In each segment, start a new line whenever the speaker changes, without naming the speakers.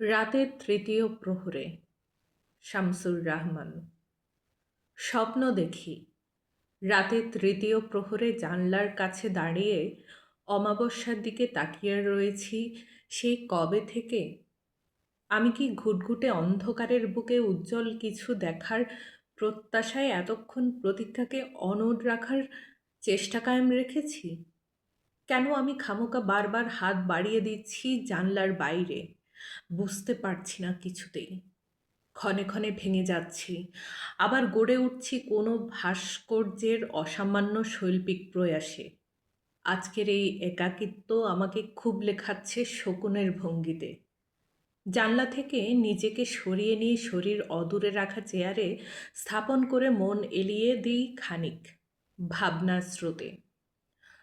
রাতের তৃতীয় প্রহরে শামসুর রাহমান। স্বপ্ন দেখি রাতের তৃতীয় প্রহরে জানলার কাছে দাঁড়িয়ে অমাবস্যার দিকে তাকিয়ে রয়েছি সেই কবে থেকে। আমি কি ঘুটঘুটে অন্ধকারের বুকে উজ্জ্বল কিছু দেখার প্রত্যাশায় এতক্ষণ প্রতীক্ষাকে অনড় রাখার চেষ্টা কায়েম রেখেছি? কেন আমি খামোকা বারবার হাত বাড়িয়ে দিচ্ছি জানলার বাইরে? বুঝতে পারছি না কিছুতেই। ক্ষণে ক্ষণে ভেঙে যাচ্ছি, আবার গড়ে উঠছি কোনো ভাস্কর্যের অসামান্য শৈল্পিক প্রয়াসে। আজকের এই একাকিত্ব আমাকে খুব লেখাচ্ছে শকুনের ভঙ্গিতে। জানলা থেকে নিজেকে সরিয়ে নিয়ে শরীর অদূরে রাখা চেয়ারে স্থাপন করে মন এলিয়ে দিই খানিক ভাবনার স্রোতে।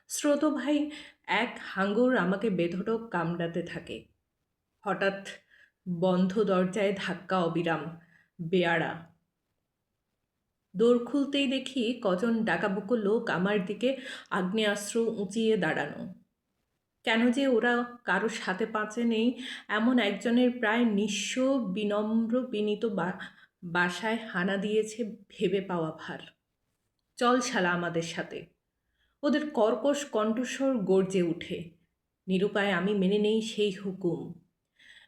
স্রোত ভাই এক হাঙ্গর আমাকে বেধড়ক কামড়াতে থাকে। হঠাৎ বন্ধ দরজায় ধাক্কা অবিরাম, বেয়াড়া। দোর খুলতেই দেখি কজন ডাকাবুকো লোক আমার দিকে আগ্নেয়াস্ত্র উঁচিয়ে দাঁড়ানো। কেন যে ওরা কারো সাথে পাঁচে নেই এমন একজনের প্রায় নিঃস্ব বিনম্র বিনীত বাসায় হানা দিয়েছে ভেবে পাওয়া ভার। চল শালা আমাদের সাথে। ওদের কর্কশ কণ্ঠস্বর গর্জে উঠে। নিরুপায় আমি মেনে নেই সেই হুকুম।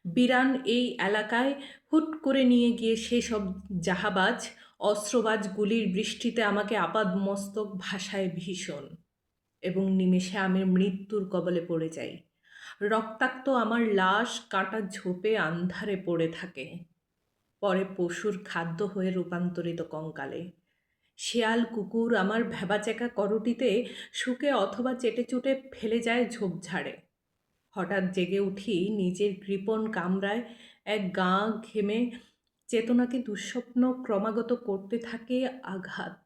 বিরান এই এলাকায় হুট করে নিয়ে গিয়ে সেসব জাহাবাজ অস্ত্রবাজ গুলির বৃষ্টিতে আমাকে আপাদমস্তক ভাসায় ভীষণ, এবং নিমেষে আমি মৃত্যুর কবলে পড়ে যাই। রক্তাক্ত আমার লাশ কাঁটা ঝোপে আন্ধারে পড়ে থাকে, পরে পশুর খাদ্য হয়ে রূপান্তরিত কঙ্কালে। শেয়াল কুকুর আমার ভ্যাবাচ্যাকা করটিতে শুকে অথবা চেটে চুটে ফেলে যায় ঝোপঝাড়ে। হঠাৎ জেগে উঠি নিজের কৃপণ কামরায়। এক ঘেমে চেতনাকে দুঃস্বপ্ন ক্রমাগত করতে থাকে আঘাত।